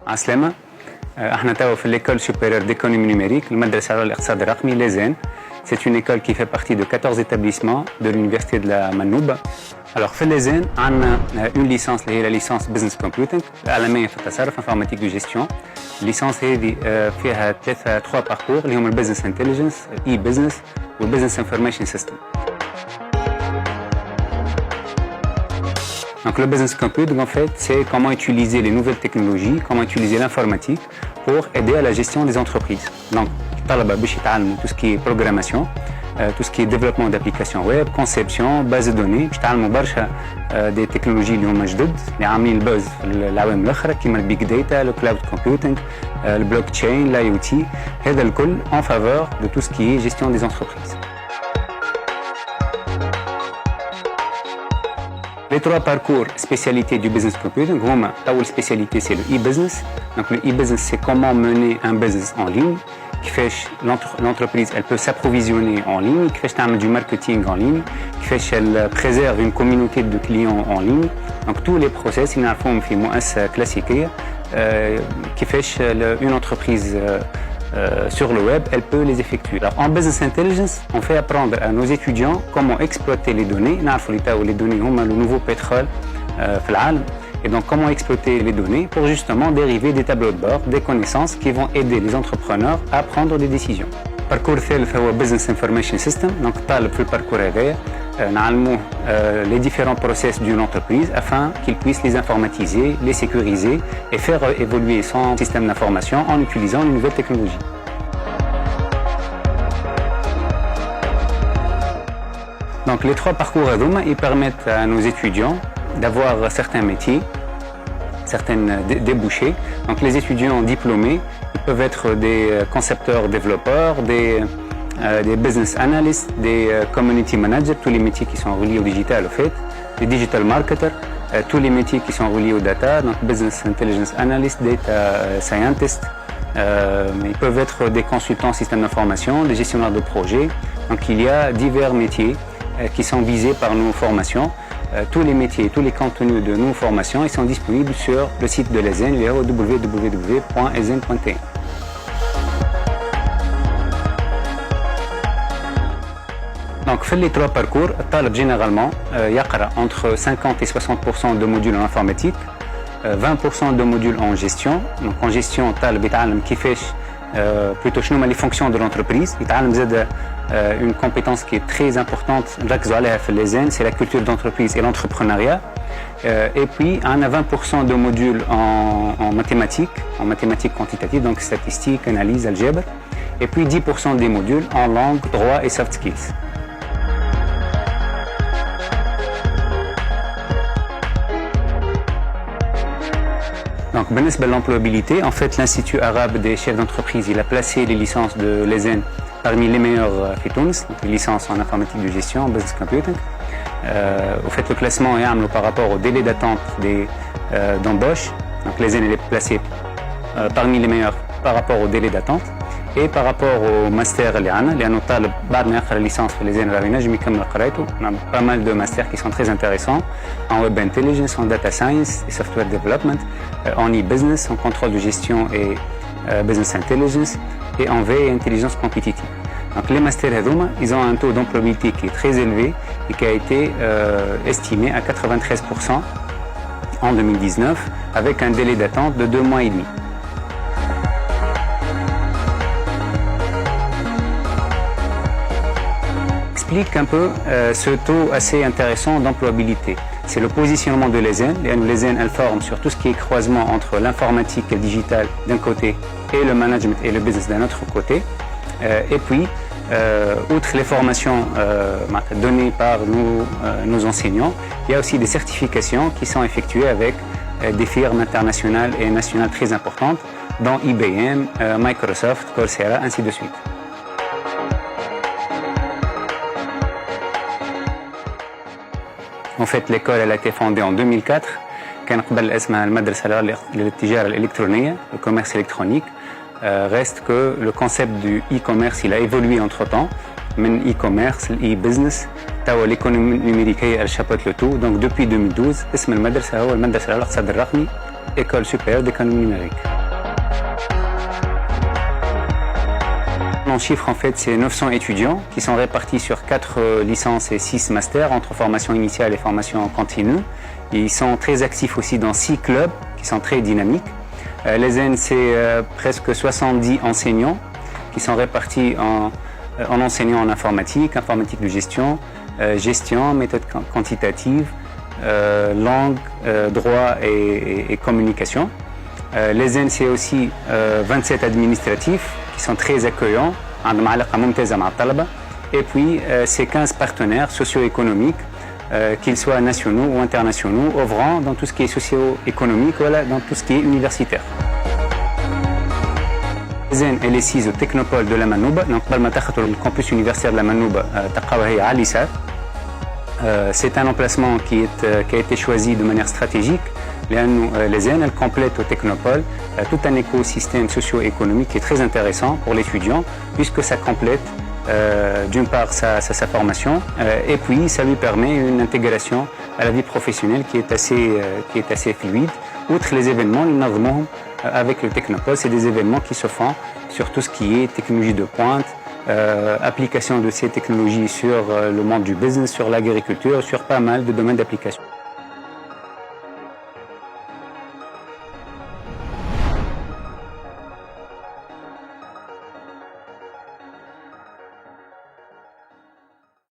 عسلامة. احنا توا في l'école supérieure d'économie numérique, المدرسة العليا للاقتصاد الرقمي ليزان. C'est une école qui fait partie de 14 établissements de l'université de la Manoub. Alors في ليزان عندنا une licence اللي هي la licence business computing العالمية في التصرف informatique de gestion. الليسانس هذه فيها trois parcours اللي هم business intelligence, e-business و business information system. Donc le business computing, en fait, c'est comment utiliser les nouvelles technologies, comment utiliser l'informatique pour aider à la gestion des entreprises. Donc, tout ce qui est programmation, tout ce qui est développement d'applications web, conception, base de données, des technologies اللي هما جدد اللي عاملين الباز في العوام الأخرى كيما البيج داتا, le cloud computing, le blockchain, l'IoT, هذا الكل en faveur de tout ce qui est gestion des entreprises. Les trois parcours spécialités du business computing, la spécialité c'est le e-business. Donc le e-business c'est comment mener un business en ligne, qui fait l'entreprise elle peut s'approvisionner en ligne, qui fait du marketing en ligne, qui fait elle préserve une communauté de clients en ligne. Donc tous les process ils n'ont fait مؤسسة classique qui fait une entreprise sur le web, elle peut les effectuer. Alors, en business intelligence, on fait apprendre à nos étudiants comment exploiter les données. Les données sont le nouveau pétrole في العالم. Et donc, comment exploiter les données pour justement dériver des tableaux de bord, des connaissances qui vont aider les entrepreneurs à prendre des décisions. Parcours الثالث هو business information system. Donc, طالب في الباركور هذايا نعلموه les différents process d'une entreprise afin qu'il puisse les informatiser, les sécuriser et faire évoluer son système d'information en utilisant les nouvelles technologies. Donc les trois parcours ils permettent à nos étudiants d'avoir certains métiers, certaines débouchés. Donc les étudiants diplômés ils peuvent être des concepteurs développeurs, des business analysts, des community managers, tous les métiers qui sont reliés au digital au fait, des digital marketers, tous les métiers qui sont reliés au data, donc business intelligence analyst, data scientist, ils peuvent être des consultants système d'information, des gestionnaires de projets. Donc il y a divers métiers qui sont visés par nos formations. Tous les métiers, tous les contenus de nos formations, ils sont disponibles sur le site de l'ESN, www.esen.t. Donc, fait les trois parcours, الطالب généralement يقرأ entre 50 et 60% de modules en informatique, 20% de modules en gestion. Donc en gestion, الطالب يتعلم كيفاش plutôt شنو هما les fonctions de l'entreprise. يتعلم زاد une compétence qui est très importante نركزوا عليها في l'ESN, c'est la culture d'entreprise et l'entrepreneuriat. Et puis on a 20% de modules en mathématiques quantitatives, donc statistiques, analyse, algèbre. Et puis 10% des modules en langue, droit et soft skills. Donc, بالنسبة l'employabilité, en fait, l'Institut arabe des chefs d'entreprise, il a placé les licences de l'ESN parmi les meilleures في تونس, donc les licences en informatique de gestion, business computing. Au fait, le classement est par rapport au délai d'attente d'embauche. Donc, l'ESN est placé parmi les meilleurs par rapport au délai d'attente. Et par rapport au master اللي عنا لأنه الطالب بعد ما يقرأ الليسانس في ليزان راه ينجم يكمل قرايته. On a pas mal de masters qui sont très intéressants en web intelligence, en data science et software development, en e-business, en contrôle de gestion et business intelligence et en veille et intelligence compétitive. Donc les masters هذوما, ils ont un taux d'employabilité qui est très élevé et qui a été estimé à 93% en 2019 avec un délai d'attente de 2 mois et demi. Explique un peu ce taux assez intéressant d'employabilité. C'est le positionnement de l'ESN. L'ESN, elle forme sur tout ce qui est croisement entre l'informatique et le digital d'un côté et le management et le business d'un autre côté. Et puis, outre les formations données par nos enseignants, il y a aussi des certifications qui sont effectuées avec des firmes internationales et nationales très importantes, dont IBM, Microsoft, Coursera, ainsi de suite. En fait, l'école elle a été fondée en 2004. كان قبل اسمها المدرسة العليا للتجارة الإلكترونية, le commerce électronique. Reste que le concept du e-commerce il a évolué entre-temps. من e-commerce, e-business, توا l'économie numérique elle chapeaute le tout. Donc depuis 2012 اسم المدرسة هو المدرسة العليا للاقتصاد الرقمي École supérieure d'économie numérique. En chiffre, en fait, c'est 900 étudiants qui sont répartis sur 4 licences et 6 masters entre formation initiale et formation continue. Ils sont très actifs aussi dans 6 clubs qui sont très dynamiques. Les N, c'est presque 70 enseignants qui sont répartis en enseignants en informatique, informatique de gestion, gestion, méthode quantitative, langue, droit et communication. Les N, c'est aussi 27 administratifs qui sont très accueillants, et puis c'est 15 partenaires socio-économiques, qu'ils soient nationaux ou internationaux, œuvrant dans tout ce qui est socio-économique, voilà, dans tout ce qui est universitaire. Zen, elle est sise au Technopole de la Manouba, donc le campus universitaire de la Manouba, à Alissa. C'est un emplacement qui a été choisi de manière stratégique. Les Zen, elle complète au Technopole tout un écosystème socio-économique qui est très intéressant pour l'étudiant, puisque ça complète d'une part sa formation, et puis ça lui permet une intégration à la vie professionnelle qui est assez fluide. Outre les événements, avec le Technopole, c'est des événements qui se font sur tout ce qui est technologie de pointe, application de ces technologies sur le monde du business, sur l'agriculture, sur pas mal de domaines d'application.